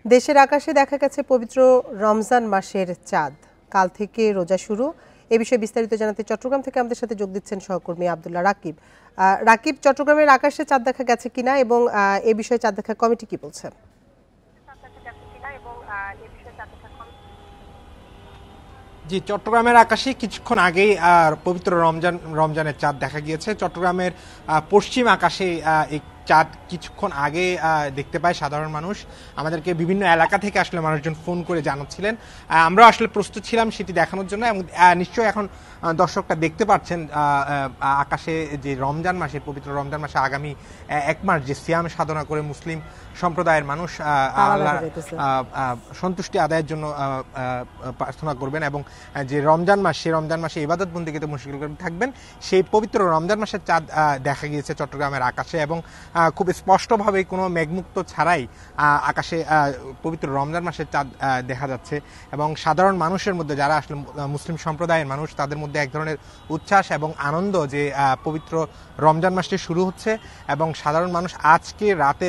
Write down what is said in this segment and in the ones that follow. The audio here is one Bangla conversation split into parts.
দেশের আকাশে দেখা গেছে পবিত্র রমজান মাসের চাঁদ। কাল থেকে রোজা শুরু। এ বিষয়ে বিস্তারিত জানাতে চট্টগ্রাম থেকে আমাদের সাথে যোগ দিচ্ছেন সহকর্মী আব্দুল্লাহ রাকিব। রাকিব, চট্টগ্রামের আকাশে চাঁদ দেখা গেছে কিনা এবং এ বিষয়ে চাঁদ দেখা কমিটি কি বলছে? জি, চট্টগ্রামের আকাশে কিছুক্ষণ আগেই পবিত্র রমজানের চাঁদ দেখা গিয়েছে। চট্টগ্রামের পশ্চিম আকাশে এই চাঁদ কিছুক্ষণ আগে দেখতে পায় সাধারণ মানুষ। আমাদেরকে বিভিন্ন এলাকা থেকে আসলে মানুষজন ফোন করে জানাচ্ছিলেন। আমরা আসলে প্রস্তুত ছিলাম সেটি দেখানোর জন্য এবং নিশ্চয়ই এখন দর্শকরা দেখতে পাচ্ছেন আকাশে যে পবিত্র রমজান মাসে আগামী 1 মাস যে সিয়াম সাধনা করে মুসলিম সম্প্রদায়ের মানুষ আল্লাহর সন্তুষ্টি আদায়ের জন্য প্রার্থনা করবেন এবং যে রমজান মাস, সেই রমজান মাসে ইবাদত বন্দেগীতে মুশগিল করে থাকবেন, সেই পবিত্র রমজান মাসের চাঁদ দেখা গিয়েছে চট্টগ্রামের আকাশে এবং খুব স্পষ্টভাবে কোনো মেঘমুক্ত ছাড়াই আকাশে পবিত্র রমজান মাসের চাঁদ দেখা যাচ্ছে এবং সাধারণ মানুষের মধ্যে, যারা আসলে মুসলিম সম্প্রদায়ের মানুষ, তাদের মধ্যে এক ধরনের উচ্ছ্বাস এবং আনন্দ যে পবিত্র রমজান মাসটি শুরু হচ্ছে এবং সাধারণ মানুষ আজকে রাতে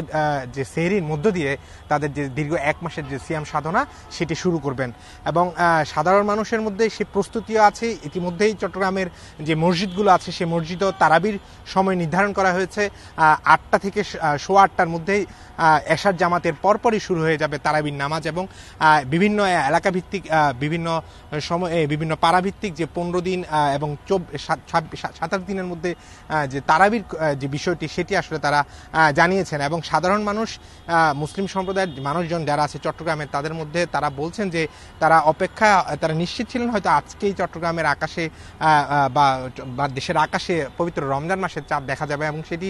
যে সেহরির মধ্য দিয়ে তাদের যে দীর্ঘ 1 মাসের যে সিয়াম সাধনা সেটি শুরু করবেন এবং সাধারণ মানুষের মধ্যে সে প্রস্তুতিও আছে। ইতিমধ্যেই চট্টগ্রামের যে মসজিদগুলো আছে, সেই মসজিদও তারাবির সময় নির্ধারণ করা হয়েছে। 8টা থেকে 8:15টার মধ্যেই এশার জামাতের পরপরই শুরু হয়ে যাবে তারাবির নামাজ এবং বিভিন্ন এলাকা ভিত্তিক, বিভিন্ন সময়ে, বিভিন্ন পাড়াভিত্তিক যে 15 দিন এবং 27 দিনের মধ্যে যে তারাবির যে বিষয়টি, সেটি আসলে তারা জানিয়েছেন এবং সাধারণ মানুষ, মুসলিম সম্প্রদায়ের মানুষজন যারা আছে চট্টগ্রামের, তাদের মধ্যে তারা বলছেন যে তারা নিশ্চিত ছিলেন হয়তো আজকেই চট্টগ্রামের আকাশে বা দেশের আকাশে পবিত্র রমজান মাসের চাঁদ দেখা যাবে এবং সেটি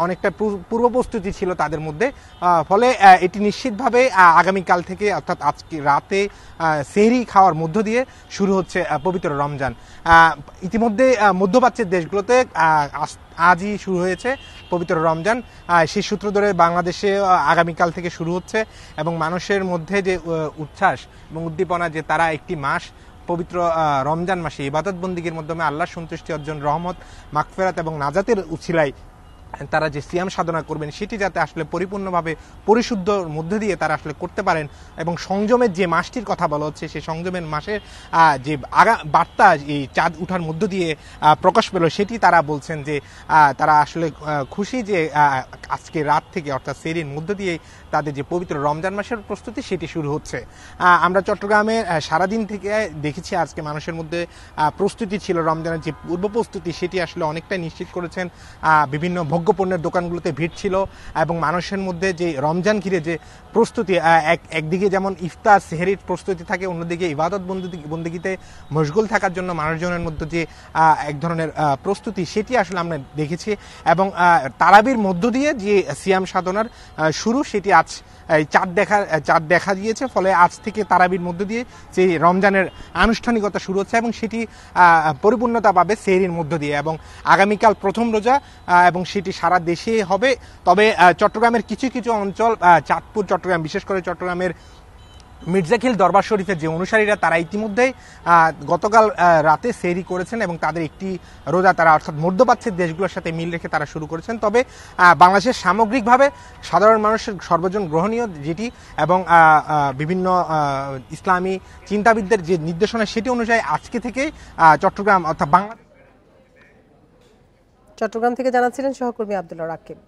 অনেকটা পূর্ব প্রস্তুতি ছিল তাদের মধ্যে। ফলে এটি নিশ্চিতভাবে আগামীকাল থেকে, অর্থাৎ আজকে রাতে সেহরি খাওয়ার মধ্য দিয়ে শুরু হচ্ছে পবিত্র রমজান। ইতিমধ্যে মধ্যপ্রাচ্যের দেশগুলোতে আজই শুরু হয়েছে পবিত্র রমজান। সেই সূত্র ধরে বাংলাদেশে আগামীকাল থেকে শুরু হচ্ছে এবং মানুষের মধ্যে যে উচ্ছ্বাস এবং উদ্দীপনা, যে তারা একটি মাস পবিত্র রমজান মাসে ইবাদত বন্দিগির মাধ্যমে আল্লাহর সন্তুষ্টি অর্জন, রহমত, মাগফিরাত এবং নাজাতের উছিলায় তারা যে সিয়াম সাধনা করবেন, সেটি যাতে আসলে পরিপূর্ণভাবে পরিশুদ্ধ মধ্যে দিয়ে তারা আসলে করতে পারেন এবং সংযমের যে মাসটির কথা বলা হচ্ছে, সেই সংযমের মাসের যে বার্তা এই চাঁদ উঠার মধ্য দিয়ে প্রকাশ পেল, সেটি তারা বলছেন যে তারা আসলে খুশি যে আজকে রাত থেকে, অর্থাৎ সেহরির মধ্য দিয়ে তাদের যে পবিত্র রমজান মাসের প্রস্তুতি সেটি শুরু হচ্ছে। আমরা চট্টগ্রামে সারাদিন থেকে দেখেছি আজকে মানুষের মধ্যে প্রস্তুতি ছিল, রমজানের যে পূর্ব প্রস্তুতি সেটি আসলে অনেকটাই নিশ্চিত করেছেন। বিভিন্ন ভোগ্যপণ্যের দোকানগুলোতে ভিড় ছিল এবং মানুষের মধ্যে যে রমজান ঘিরে যে প্রস্তুতি, একদিকে যেমন ইফতার সেহরির প্রস্তুতি থাকে, অন্যদিকে ইবাদত বন্দেগীতে মশগুল থাকার জন্য মানুষজনের মধ্যে যে এক ধরনের প্রস্তুতি, সেটি আসলে আমরা দেখেছি এবং তারাবির মধ্য দিয়ে যে সিয়াম সাধনার শুরু, সেটি আজ চাঁদ দেখা দিয়েছে। ফলে আজ থেকে তারাবির মধ্য দিয়ে যে রমজানের আনুষ্ঠানিকতা শুরু হচ্ছে এবং সেটি পরিপূর্ণতা পাবে সেহরির মধ্য দিয়ে এবং আগামীকাল প্রথম রোজা এবং সেটি সারা দেশে হবে। তবে চট্টগ্রামের কিছু কিছু অঞ্চল, চাঁদপুর, চট্টগ্রাম, বিশেষ করে চট্টগ্রামের মির্জাখিল দরবার শরীফের যে অনুসারীরা, তারা ইতিমধ্যেই গতকাল রাতে সেহরি করেছেন এবং তাদের একটি রোজা তারা, অর্থাৎ মধ্যপ্রাচ্যের দেশগুলোর সাথে মিল রেখে তারা শুরু করেছেন। তবে বাংলাদেশের সামগ্রিকভাবে সাধারণ মানুষের সর্বজন গ্রহণীয় যেটি এবং বিভিন্ন ইসলামী চিন্তাবিদদের যে নির্দেশনা, সেটি অনুযায়ী আজকে থেকে চট্টগ্রাম, অর্থাৎ চট্টগ্রাম থেকে জানাচ্ছিলেন সহকর্মী আব্দুল্লাহ রাকিব।